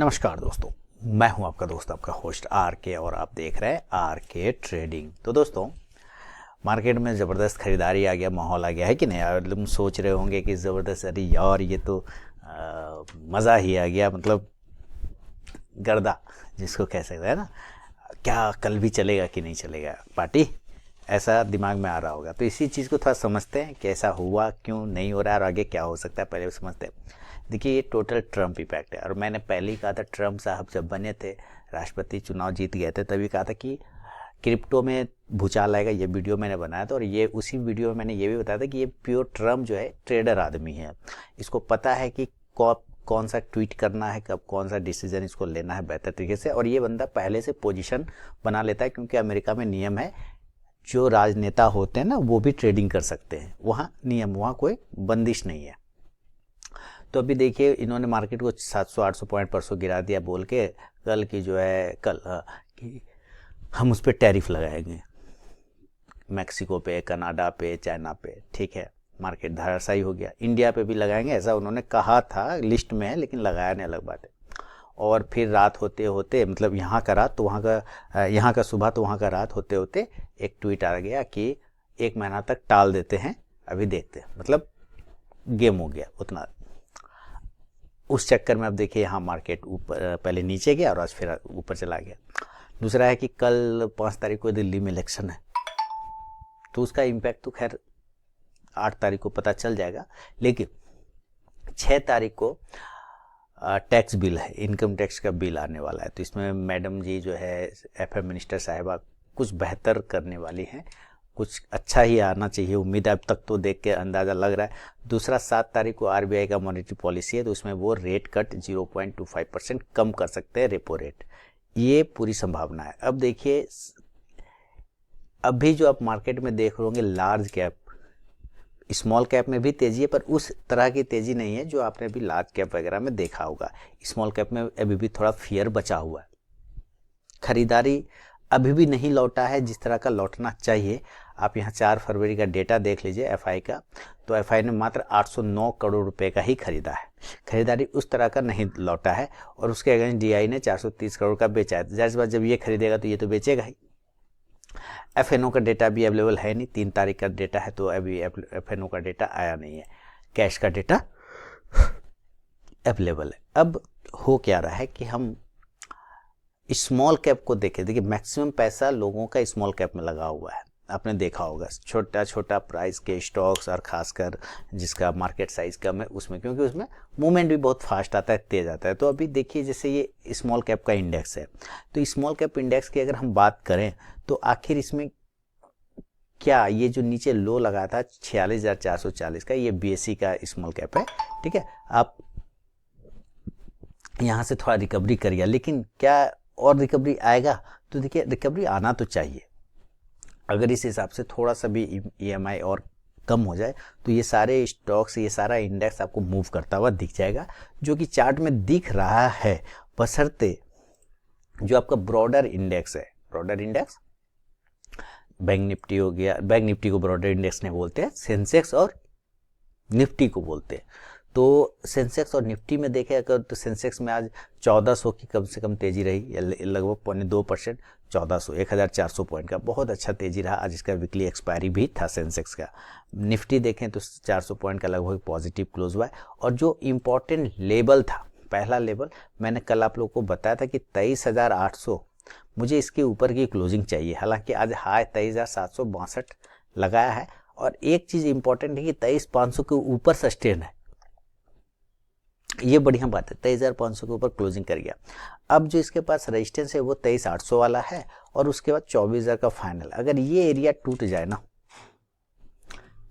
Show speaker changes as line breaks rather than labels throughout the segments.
नमस्कार दोस्तों, मैं हूं आपका दोस्त, आपका होस्ट आर के, और आप देख रहे हैं आर के ट्रेडिंग। तो दोस्तों, मार्केट में ज़बरदस्त खरीदारी आ गया, माहौल आ गया है कि नहीं यार। तुम सोच रहे होंगे कि ज़बरदस्त, अरे यार ये तो मज़ा ही आ गया, मतलब गर्दा जिसको कह सकते हैं ना, क्या कल भी चलेगा कि नहीं चलेगा पार्टी, ऐसा दिमाग में आ रहा होगा। तो इसी चीज़ को थोड़ा समझते हैं, कैसा हुआ, क्यों नहीं हो रहा है और आगे क्या हो सकता है, पहले समझते हैं। देखिए, ये टोटल ट्रम्प इफेक्ट है, और मैंने पहले ही कहा था, ट्रम्प साहब जब बने थे, राष्ट्रपति चुनाव जीत गए थे, तभी कहा था कि क्रिप्टो में भूचाल आएगा। ये वीडियो मैंने बनाया था, और ये उसी वीडियो में मैंने ये भी बताया था कि ये प्योर ट्रम्प जो है ट्रेडर आदमी है। इसको पता है कि कौन सा ट्वीट करना है, कब कौन सा डिसीजन इसको लेना है बेहतर तरीके से, और ये बंदा पहले से पोजीशन बना लेता है, क्योंकि अमेरिका में नियम है, जो राजनेता होते हैं ना वो भी ट्रेडिंग कर सकते हैं, वहाँ नियम, वहाँ कोई बंदिश नहीं है। तो अभी देखिए, इन्होंने मार्केट को 700-800 पॉइंट परसों गिरा दिया, बोल के कल की जो है कि हम उस पर टैरिफ लगाएंगे, मैक्सिको पे, कनाडा पे, चाइना पे। ठीक है, मार्केट धराशायी हो गया। इंडिया पे भी लगाएंगे, ऐसा उन्होंने कहा था, लिस्ट में है, लेकिन लगाया नहीं, अलग बात है। और फिर रात होते होते, मतलब यहाँ का रात तो वहाँ का, यहाँ का सुबह तो वहाँ का रात होते होते एक ट्वीट आ गया कि 1 महीना तक टाल देते हैं, अभी देखते हैं, मतलब गेम हो गया उतना। उस चक्कर में अब देखिए, यहाँ मार्केट ऊपर, पहले नीचे गया और आज फिर ऊपर चला गया। दूसरा है कि कल 5 तारीख को दिल्ली में इलेक्शन है, तो उसका इम्पैक्ट तो खैर 8 तारीख को पता चल जाएगा, लेकिन 6 तारीख को टैक्स बिल है, इनकम टैक्स का बिल आने वाला है। तो इसमें मैडम जी जो है, एफएम मिनिस्टर साहिबा, कुछ बेहतर करने वाली हैं, कुछ अच्छा ही आना चाहिए, उम्मीद अब तक तो देख के अंदाज़ा लग रहा है। दूसरा, 7 तारीख को आरबीआई का मॉनेटरी पॉलिसी है, तो उसमें वो रेट कट 0.25% कम कर सकते हैं, रेपो रेट, ये पूरी संभावना है। अब देखिए, अभी जो आप मार्केट में देख रहे होंगे, लार्ज कैप, स्मॉल कैप में भी तेजी है, पर उस तरह की तेजी नहीं है जो आपने अभी लार्ज कैप वगैरह में देखा होगा। स्मॉल कैप में अभी भी थोड़ा फियर बचा हुआ है, खरीदारी अभी भी नहीं लौटा है जिस तरह का लौटना चाहिए। आप यहाँ 4 फरवरी का डेटा देख लीजिए एफआई का, तो एफआई ने मात्र 809 करोड़ रुपए का ही खरीदा है, खरीदारी उस तरह का नहीं लौटा है। और उसके अगेंस्ट डीआई ने 430 करोड़ का बेचा है। जाहिर सी बात, जब ये खरीदेगा तो ये तो बेचेगा ही। एफएनओ का डेटा भी अवेलेबल है नहीं, 3 तारीख का डेटा है, तो अभी एफएनओ का डेटा आया नहीं है, कैश का डेटा अवेलेबल है। अब हो क्या रहा है कि हम स्मॉल कैप को देखें, देखिए मैक्सिमम पैसा लोगों का स्मॉल कैप में लगा हुआ है, आपने देखा होगा, छोटा छोटा प्राइस के स्टॉक्स, और खासकर जिसका मार्केट साइज कम है उसमें, क्योंकि उसमें मूवमेंट भी बहुत फास्ट आता है, तेज आता है। तो अभी देखिए, जैसे ये स्मॉल कैप का इंडेक्स है, तो स्मॉल कैप इंडेक्स की अगर हम बात करें, तो आखिर इसमें क्या, ये जो नीचे लो लगा था 46,440 का, ये बीएसई का स्मॉल कैप है। ठीक है, आप यहाँ से थोड़ा रिकवरी करिए, लेकिन क्या और रिकवरी आएगा? तो देखिए, रिकवरी आना तो चाहिए। अगर इस हिसाब से थोड़ा सा भी ईएमआई और कम हो जाए, तो ये सारे स्टॉक्स, ये सारा इंडेक्स आपको मूव करता हुआ दिख जाएगा, जो कि चार्ट में दिख रहा है, बशर्ते जो आपका ब्रॉडर इंडेक्स है, ब्रॉडर इंडेक्स, बैंक निफ्टी हो गया, बैंक निफ्टी को ब्रॉडर इंडेक्स नहीं बोलते हैं, सेंसेक्स और निफ्टी को बोलते हैं। तो सेंसेक्स और निफ्टी में देखें अगर, तो सेंसेक्स में आज 1400 की कम से कम तेजी रही, लगभग 0.2%, 1400, 1400 पॉइंट का बहुत अच्छा तेजी रहा। आज इसका वीकली एक्सपायरी भी था सेंसेक्स का। निफ्टी देखें तो 400 पॉइंट का लगभग पॉजिटिव क्लोज हुआ है। और जो इम्पोर्टेंट लेवल था, पहला लेवल मैंने कल आप लोगों को बताया था कि 23,800, मुझे इसके ऊपर की क्लोजिंग चाहिए। हालांकि आज हाई 23,762 लगाया है, और एक चीज इंपॉर्टेंट है कि 23,500 के ऊपर सस्टेन है, ये बढ़िया बात है, 23,500 के ऊपर क्लोजिंग कर गया। अब जो इसके पास रेजिस्टेंस है वो 23,800 वाला है, और उसके बाद 24,000 का फाइनल। अगर ये एरिया टूट जाए ना,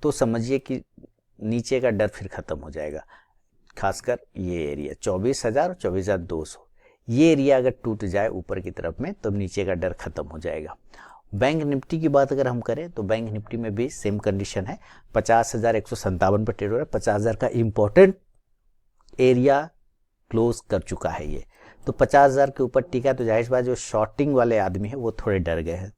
तो समझिए कि नीचे का डर फिर खत्म हो जाएगा। खासकर ये एरिया 24,000 और 24,200, ये एरिया अगर टूट जाए ऊपर की तरफ में, तो नीचे का डर खत्म हो जाएगा। बैंक निफ्टी की बात अगर हम करें, तो बैंक निफ्टी में भी सेम कंडीशन है, 50,157 पर ट्रेड हो रहा है। 50,000 का इंपॉर्टेंट एरिया क्लोज कर चुका है ये, तो 50,000 के ऊपर टिका, तो जाहिर बात जो शॉर्टिंग वाले आदमी है वो थोड़े डर गए हैं,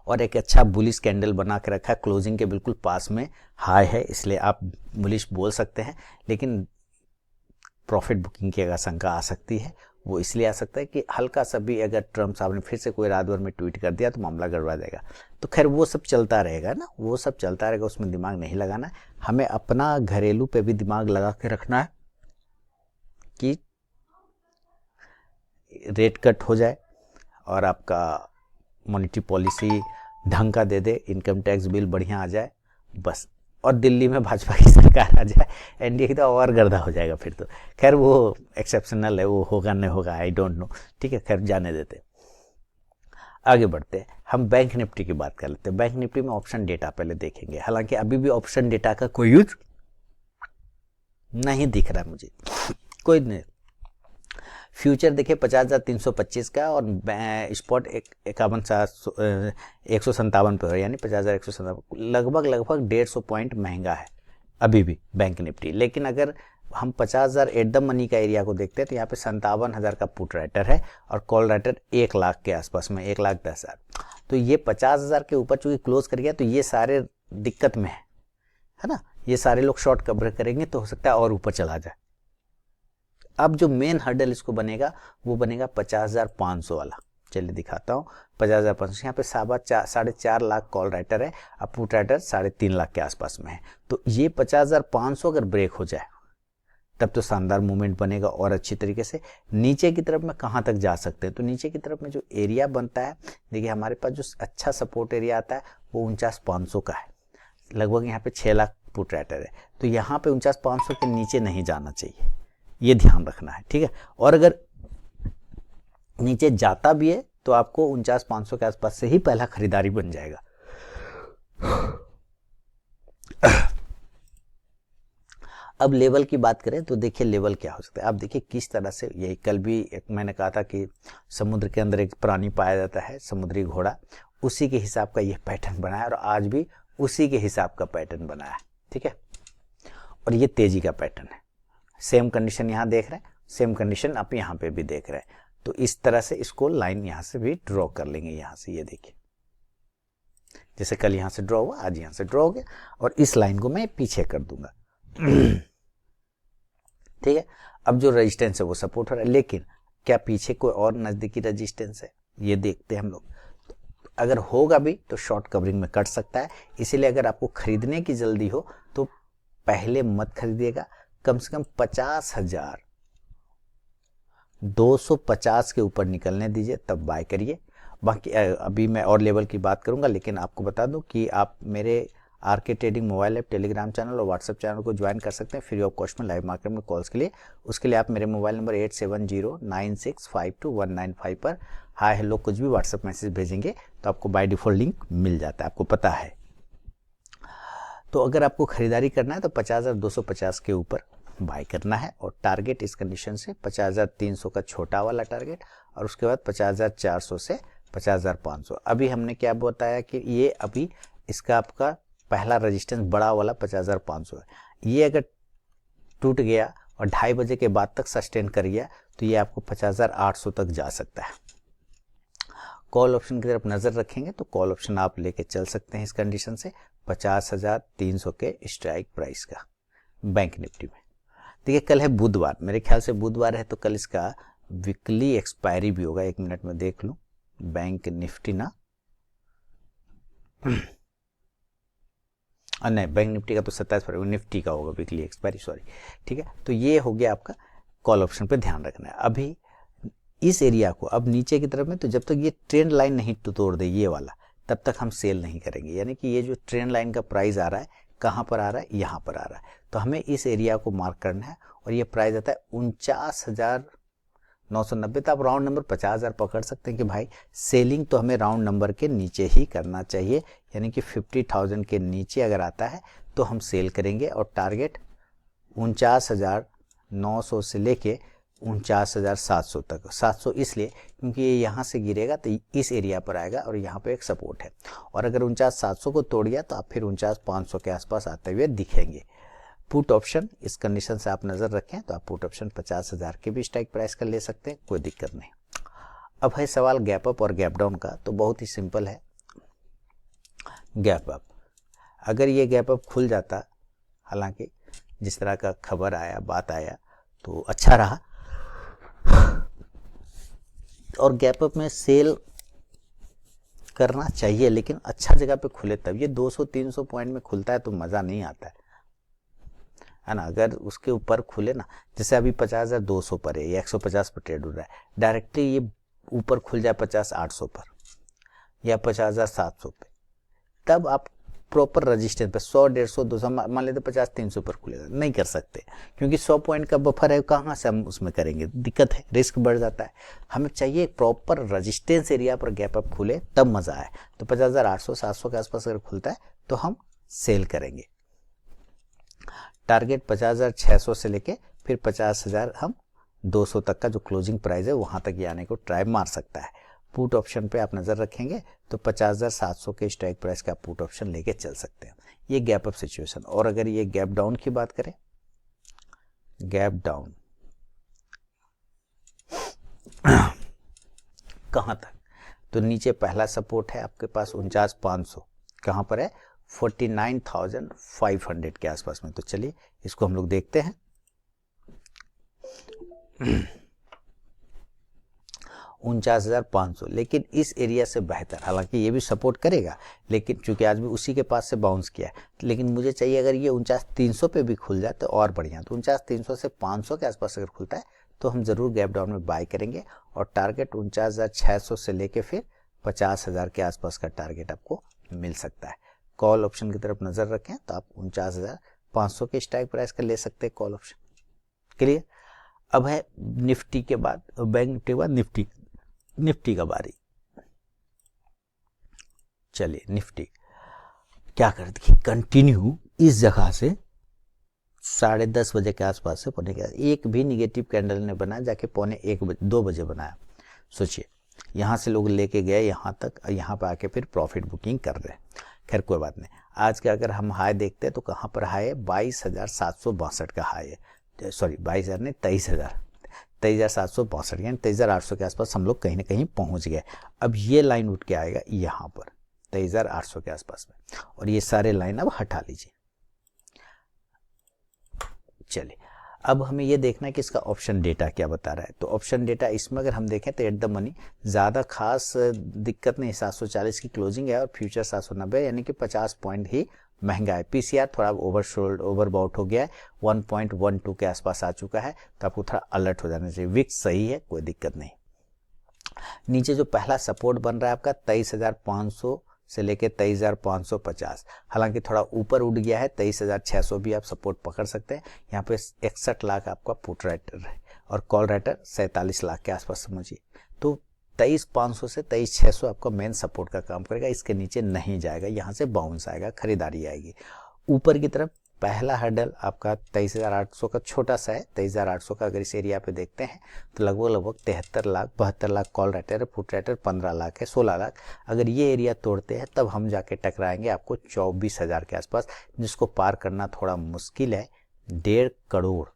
और एक अच्छा बुलिश कैंडल बना के रखा है, क्लोजिंग के बिल्कुल पास में हाई है, इसलिए आप बुलिश बोल सकते हैं। लेकिन प्रॉफिट बुकिंग की आशंका आ सकती है। वो इसलिए आ सकता है कि हल्का सा भी अगर ट्रम्प साहब ने फिर से कोई रात भर में ट्वीट कर दिया तो मामला गड़बड़ा जाएगा। तो खैर वो सब चलता रहेगा ना, वो सब चलता रहेगा, उसमें दिमाग नहीं लगाना है। हमें अपना घरेलू पे भी दिमाग लगा के रखना है कि रेट कट हो जाए और आपका मॉनेटरी पॉलिसी ढंग का दे दे, इनकम टैक्स बिल बढ़िया आ जाए बस, और दिल्ली में भाजपा की सरकार आ जाए, एनडीए की तो और गर्दा हो जाएगा फिर तो। खैर वो एक्सेप्शनल है, वो होगा नहीं होगा आई डोंट नो, ठीक है, खैर जाने देते। आगे बढ़ते हैं, हम बैंक निफ्टी की बात कर लेते हैं। बैंक निफ्टी में ऑप्शन डेटा पहले देखेंगे, हालांकि अभी भी ऑप्शन डेटा का कोई यूज नहीं दिख रहा है मुझे, कोई नहीं। फ्यूचर देखिए 50,325 का और स्पॉट 157 पे हो, यानी 50,157, लगभग 150 पॉइंट महंगा है अभी भी बैंक निफ्टी। लेकिन अगर हम 50,000 एट द मनी का एरिया को देखते हैं तो यहाँ पे 57,000 का पुट राइटर है और कॉल राइटर 1 लाख के आसपास में, 1,10,000। तो ये 50,000 के ऊपर चूंकि क्लोज कर गया तो ये सारे दिक्कत में है ना, ये सारे लोग शॉर्ट कवर करेंगे तो हो सकता है और ऊपर चला जाए। अब जो मेन हर्डल इसको बनेगा वो बनेगा 50,500 वाला। चलिए दिखाता हूँ 50,500, यहाँ पे 4.5 लाख कॉल राइटर है, अब पुट राइटर 3.5 लाख के आसपास में है। तो ये 50,500 अगर ब्रेक हो जाए तब तो शानदार मूवमेंट बनेगा और अच्छी तरीके से। नीचे की तरफ में कहाँ तक जा सकते हैं, तो नीचे की तरफ में जो एरिया बनता है, देखिए हमारे पास जो अच्छा सपोर्ट एरिया आता है वो 49,500 का है, लगभग यहाँ पे 6 लाख पुट राइटर है। तो यहाँ पे 49,500 के नीचे नहीं जाना चाहिए, ये ध्यान रखना है, ठीक है। और अगर नीचे जाता भी है तो आपको 49,500 के आसपास से ही पहला खरीदारी बन जाएगा। अब लेवल की बात करें तो देखिए लेवल क्या हो सकता है। आप देखिए किस तरह से, यही कल भी मैंने कहा था कि समुद्र के अंदर एक प्राणी पाया जाता है, समुद्री घोड़ा, उसी के हिसाब का यह पैटर्न बना है और आज भी उसी के हिसाब का पैटर्न बना है, ठीक है। और ये तेजी का पैटर्न है, सेम कंडीशन यहाँ देख रहे हैं, सेम कंडीशन आप यहाँ पे भी देख रहे हैं। तो इस तरह से इसको लाइन यहाँ से भी ड्रॉ कर लेंगे, यहाँ से ये देखिए, जैसे कल यहाँ से ड्रॉ हुआ आज यहाँ से ड्रॉ हो गया, और इस लाइन को मैं पीछे कर दूंगा, ठीक है। अब जो रेजिस्टेंस है वो सपोर्ट हो रहा है, लेकिन क्या पीछे कोई और नजदीकी रेजिस्टेंस है, ये देखते हैं हम लोग। अगर होगा भी तो शॉर्ट कवरिंग में कट सकता है, इसीलिए अगर आपको खरीदने की जल्दी हो तो पहले मत खरीदिएगा, कम से कम 50,250 के ऊपर निकलने दीजिए तब बाय करिए। बाकी अभी मैं और लेवल की बात करूंगा, लेकिन आपको बता दूं कि आप मेरे RK trading mobile app, Telegram channel और व्हाट्सएप चैनल को ज्वाइन कर सकते हैं फ्री ऑफ कॉस्ट में लाइव मार्केट में कॉल्स के लिए। उसके लिए आप मेरे मोबाइल नंबर 8709652195 पर हाय हेलो कुछ भी व्हाट्सएप मैसेज भेजेंगे तो आपको बाय डिफॉल्ट लिंक मिल जाता है, आपको पता है। तो अगर आपको खरीदारी करना है तो 50,250 के ऊपर बाय करना है, और टारगेट इस कंडीशन से 50,300 का छोटा वाला टारगेट, और उसके बाद 50,400 से 50,500। अभी हमने क्या बताया कि ये अभी इसका आपका पहला रेजिस्टेंस बड़ा वाला 50,500 है, ये अगर टूट गया और 2:30 बजे के बाद तक सस्टेन कर गया तो ये आपको 50,800 तक जा सकता है। कॉल ऑप्शन की तरफ नजर रखेंगे तो कॉल ऑप्शन आप लेके चल सकते हैं इस कंडीशन से 50,300 के स्ट्राइक प्राइस का बैंक निफ्टी में। देखिए कल है बुधवार, मेरे ख्याल से बुधवार है तो कल इसका वीकली एक्सपायरी भी होगा, 1 मिनट में देख लूं। बैंक निफ्टी ना, नहीं बैंक निफ्टी का तो 27 फरवरी, निफ्टी का होगा वीकली एक्सपायरी, सॉरी, ठीक है। तो ये हो गया आपका कॉल ऑप्शन पे ध्यान रखना है। अभी इस एरिया को अब नीचे की तरफ में, तो जब तक ये ट्रेंड लाइन नहीं तोड़ दे ये वाला, तब तक हम सेल नहीं करेंगे। यानी कि ये जो ट्रेंड लाइन का प्राइस आ रहा है कहाँ पर आ रहा है, यहाँ पर आ रहा है, तो हमें इस एरिया को मार्क करना है। और ये प्राइस आता है 49,990, तो आप राउंड नंबर 50,000 पकड़ सकते हैं कि भाई सेलिंग तो हमें राउंड नंबर के नीचे ही करना चाहिए, यानी कि 50,000 के नीचे अगर आता है तो हम सेल करेंगे। और टारगेट 49,900 से लेके 49,700 तक। 700 इसलिए क्योंकि ये यहाँ से गिरेगा तो इस एरिया पर आएगा और यहाँ पे एक सपोर्ट है, और अगर 49,700 को तोड़ गया तो आप फिर 49,500 के आसपास आते हुए दिखेंगे। पुट ऑप्शन इस कंडीशन से आप नजर रखें तो आप पुट ऑप्शन 50,000 के भी स्ट्राइक प्राइस का ले सकते हैं, कोई दिक्कत नहीं। अब है सवाल गैप अप और गैप डाउन का, तो बहुत ही सिंपल है। गैप अप, अगर ये गैप अप खुल जाता, हालांकि जिस तरह का खबर आया, बात आया, तो अच्छा रहा। और गैप अप में सेल करना चाहिए, लेकिन अच्छा जगह पे खुले तब। ये 200-300 पॉइंट में खुलता है तो मज़ा नहीं आता है ना। अगर उसके ऊपर खुले ना, जैसे अभी 50,200 पर है, ये 150 पर ट्रेड हो रहा है, डायरेक्टली ये ऊपर खुल जाए 50,800 पर या 50,700 पे, तब आप प्रॉपर रजिस्टेंस पे 100, 150, 200, मान लेते 50-300 पर खुलेगा, नहीं कर सकते क्योंकि 100 पॉइंट का बफर है, कहाँ से हम उसमें करेंगे, दिक्कत है, रिस्क बढ़ जाता है। हमें चाहिए प्रॉपर रजिस्टेंस एरिया पर गैप अप खुले तब मज़ा आए। तो 50,800, 700 के आसपास अगर खुलता है तो हम सेल करेंगे। टारगेट 50,600 से लेके फिर 50,200 तक का जो क्लोजिंग प्राइस है वहाँ तक आने को ट्राई मार सकता है। पुट ऑप्शन पे आप नज़र रखेंगे तो 50,700 के स्ट्राइक प्राइस का पुट ऑप्शन लेके चल सकते हैं। ये गैप अप सिचुएशन। और अगर ये गैप डाउन की बात करें, गैप डाउन कहाँ तक, तो नीचे पहला सपोर्ट है आपके पास 49,500, कहाँ पर है 49,500 के आसपास में। तो चलिए इसको हम लोग देखते हैं। 49,500, लेकिन इस एरिया से बेहतर, हालांकि ये भी सपोर्ट करेगा, लेकिन चूंकि आज भी उसी के पास से बाउंस किया है, लेकिन मुझे चाहिए अगर ये 49,300 पे भी खुल जाए तो और बढ़िया। तो 49,300 से 500 के आसपास अगर खुलता है तो हम जरूर गैप डाउन में बाय करेंगे। और टारगेट 49,600 से लेके फिर 50,000 के आसपास का टारगेट आपको मिल सकता है। कॉल ऑप्शन की तरफ नजर रखें तो आप 49,500 के स्ट्राइक प्राइस का ले सकते हैं कॉल ऑप्शन। क्लियर। अब है निफ्टी के बाद, बैंक निफ्टी के बाद निफ्टी का बारी। चलिए निफ्टी क्या कर देखिए, कंटिन्यू इस जगह से 10:30 बजे के आसपास से पौने के एक भी निगेटिव कैंडल ने बनाया, जाके पौने 2 बजे बनाया। सोचिए यहाँ से लोग लेके गए यहाँ तक, यहाँ पे आके फिर प्रॉफिट बुकिंग कर रहे हैं। खैर कोई बात नहीं। आज का अगर हम हाई देखते हैं तो कहाँ पर हाई है, 22,762 का हाई है। सॉरी 22,000 नहीं, 23,762, यानी 23,800 के आसपास हम लोग कहीं ना कहीं पहुंच गए। अब ये लाइन उठ के आएगा यहाँ पर 23,800 के आसपास में, और ये सारे लाइन अब हटा लीजिए। चलिए अब हमें ये देखना है कि इसका ऑप्शन डेटा क्या बता रहा है। तो ऑप्शन डेटा इसमें अगर हम देखें तो एट द मनी ज़्यादा खास दिक्कत नहीं, 740 की क्लोजिंग है और फ्यूचर 790, यानी कि 50 पॉइंट ही महंगा है। पीसीआर थोड़ा ओवरशोल्ड ओवरबॉट हो गया है, 1.12 के आसपास आ चुका है, तो आपको थोड़ा अलर्ट हो जाना चाहिए। विक्स सही है, कोई दिक्कत नहीं। नीचे जो पहला सपोर्ट बन रहा है आपका 23,500 से लेके 23,550, हालांकि थोड़ा ऊपर उठ गया है, 23,600 भी आप सपोर्ट पकड़ सकते हैं। यहाँ पे 61 लाख आपका पुट राइटर है और कॉल राइटर 47 लाख के आसपास समझिए। तो 23,500 से 23,600 आपका मेन सपोर्ट का काम करेगा, इसके नीचे नहीं जाएगा, यहाँ से बाउंस आएगा, खरीदारी आएगी। ऊपर की तरफ पहला हर्डल आपका 23,800 का छोटा सा है। 23,800 का अगर इस एरिया पे देखते हैं तो लगभग 73 लाख 72 लाख कॉल राइटर है, पुट राइटर 15 लाख है, 16 लाख। अगर ये एरिया तोड़ते हैं तब हम जाके टकराएंगे आपको 24,000 के आसपास, जिसको पार करना थोड़ा मुश्किल है। 1.5 करोड़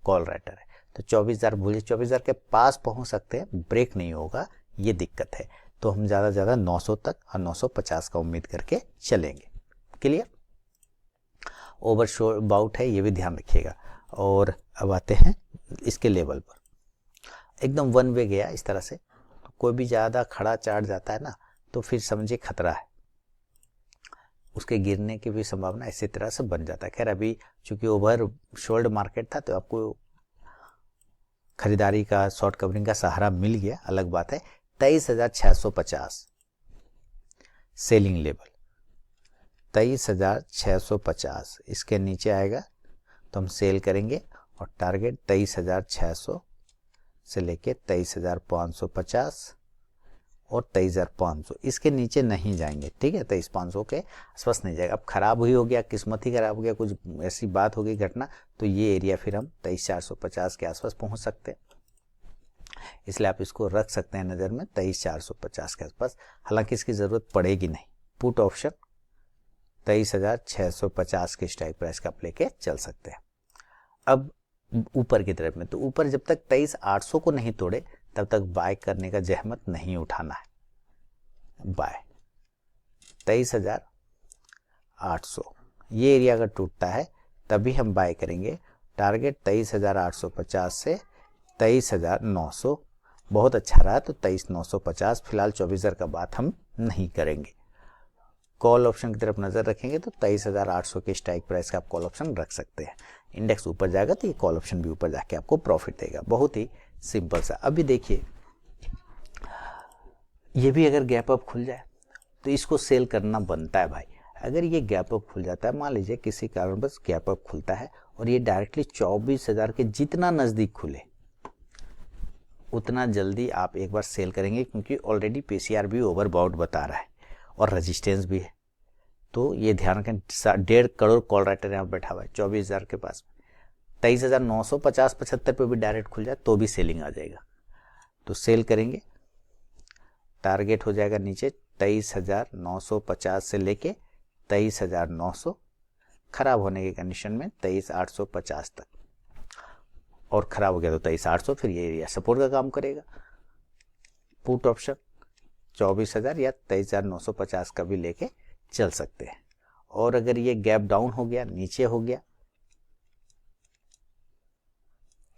कॉल राइटर है, तो 24,000 भूलिए, 24,000 के पास पहुंच सकते हैं, ब्रेक नहीं होगा, ये दिक्कत है। तो हम ज़्यादा से ज़्यादा 900 तक और 950 का उम्मीद करके चलेंगे। क्लियर। ओवरशोल्ड बाउट है, ये भी ध्यान रखिएगा। और अब आते हैं इसके लेवल पर, एकदम वन वे गया इस तरह से, तो कोई भी ज़्यादा खड़ा चार्ट जाता है ना तो फिर समझिए खतरा है, उसके गिरने की भी संभावना इसी तरह से बन जाता है। खैर अभी चूंकि ओवर शोल्ड मार्केट था तो आपको खरीदारी का, शॉर्ट कवरिंग का सहारा मिल गया, अलग बात है। 23,650 सेलिंग लेवल, 23,650, इसके नीचे आएगा तो हम सेल करेंगे। और टारगेट 23,600 से लेके 23,550 और 23,500, इसके नीचे नहीं जाएंगे। ठीक है, 23,500 के आसपास नहीं जाएगा। अब खराब ही हो गया, किस्मत ही खराब हो गया, कुछ ऐसी बात हो गई घटना, तो ये एरिया फिर हम 23,450 के आसपास पहुंच सकते हैं। इसलिए आप इसको रख सकते हैं नज़र में 23,450 के आसपास, हालांकि इसकी ज़रूरत पड़ेगी नहीं। पुट ऑप्शन 23,650 के स्ट्राइक प्राइस का आप लेके चल सकते हैं। अब ऊपर की तरफ में, तो ऊपर जब तक 23,800 को नहीं तोड़े तब तक बाय करने का जहमत नहीं उठाना है। बाय 23,800 ये एरिया अगर टूटता है तभी हम बाय करेंगे। टारगेट 23,850 से 23,900, बहुत अच्छा रहा तो 23,950। फिलहाल 24,000 का बात हम नहीं करेंगे। कॉल ऑप्शन की तरफ नज़र रखेंगे तो 23,800 के स्ट्राइक प्राइस का आप कॉल ऑप्शन रख सकते हैं। इंडेक्स ऊपर जाएगा तो ये कॉल ऑप्शन भी ऊपर जाके आपको प्रॉफिट देगा। बहुत ही सिंपल सा। अभी देखिए ये भी अगर गैप अप खुल जाए तो इसको सेल करना बनता है भाई। अगर ये गैप अप खुल जाता है, मान लीजिए किसी कारण बस गैप अप खुलता है और ये डायरेक्टली 24,000 के जितना नज़दीक खुले उतना जल्दी आप एक बार सेल करेंगे, क्योंकि ऑलरेडी पीसीआर भी ओवरबॉट बता रहा है और रेजिस्टेंस भी है। तो ये ध्यान रखें, 1.5 करोड़ कॉल राइटर यहाँ बैठा हुआ है 24,000 के पास। 23,950-75 पे भी डायरेक्ट खुल जाए तो भी सेलिंग आ जाएगा, तो सेल करेंगे। टारगेट हो जाएगा नीचे 23,950 से लेके 23,900, खराब होने की कंडीशन में 23,850 तक, और खराब हो गया तो 23,800, फिर ये एरिया सपोर्ट का काम करेगा। पुट ऑप्शन 24,000 या 23,950 का भी लेके चल सकते हैं। और अगर ये गैप डाउन हो गया, नीचे हो गया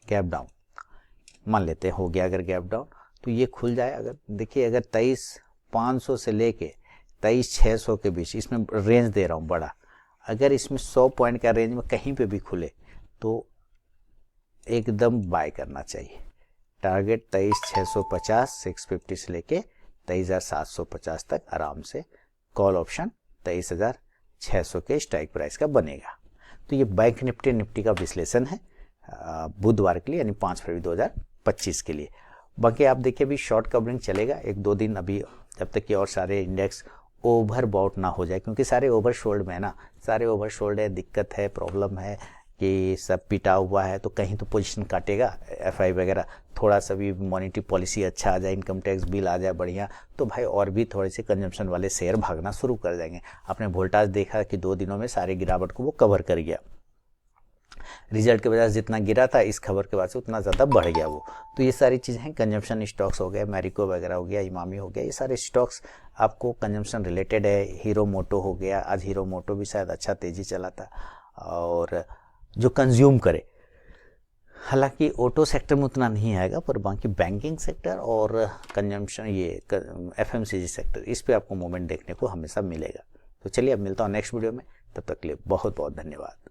गैप डाउन, मान लेते हैं हो गया अगर गैप डाउन, तो ये खुल जाए। अगर देखिए अगर 23,500 से लेके 23,600 के बीच, इसमें रेंज दे रहा हूँ बड़ा, अगर इसमें 100 पॉइंट का रेंज में कहीं पे भी खुले तो एकदम बाय करना चाहिए। टारगेट 23,650, 650 से लेके 23,750 तक आराम से कॉल ऑप्शन 23,600 के स्ट्राइक प्राइस का बनेगा। तो ये बैंक निफ्टी का विश्लेषण है बुधवार के लिए, यानी 5 फरवरी 2025 के लिए। बाकी आप देखिए अभी शॉर्ट कवरिंग चलेगा 1-2 दिन अभी, जब तक कि और सारे इंडेक्स ओवरबॉट ना हो जाए, क्योंकि सारे ओवरसोल्ड में है ना, सारे ओवरसोल्ड है, दिक्कत है, प्रॉब्लम है कि सब पिटा हुआ है, तो कहीं तो पोजीशन काटेगा एफआई वगैरह। थोड़ा सा भी मॉनेटरी पॉलिसी अच्छा आ जाए, इनकम टैक्स बिल आ जाए बढ़िया, तो भाई और भी थोड़े से कंजम्पशन वाले शेयर भागना शुरू कर जाएंगे। आपने वोल्टाज देखा कि 2 दिनों में सारे गिरावट को वो कवर कर गया। रिजल्ट के वजह से जितना गिरा था इस खबर के बाद से उतना ज़्यादा बढ़ गया वो। तो ये सारी चीज़ें हैं, कंजम्पशन स्टॉक्स हो गए, मैरिको वगैरह हो गया, इमामी हो गया, ये सारे स्टॉक्स आपको कंजम्पशन रिलेटेड है। हीरो मोटो हो गया, आज हीरो मोटो भी शायद अच्छा तेज़ी चला था, और जो कंज्यूम करे, हालांकि ऑटो सेक्टर में उतना नहीं आएगा, पर बाकी बैंकिंग सेक्टर और कंजम्पशन, ये एफएमसीजी सेक्टर, इस पे आपको मूवमेंट देखने को हमेशा मिलेगा। तो चलिए अब मिलता हूँ नेक्स्ट वीडियो में, तब तक के लिए बहुत बहुत धन्यवाद।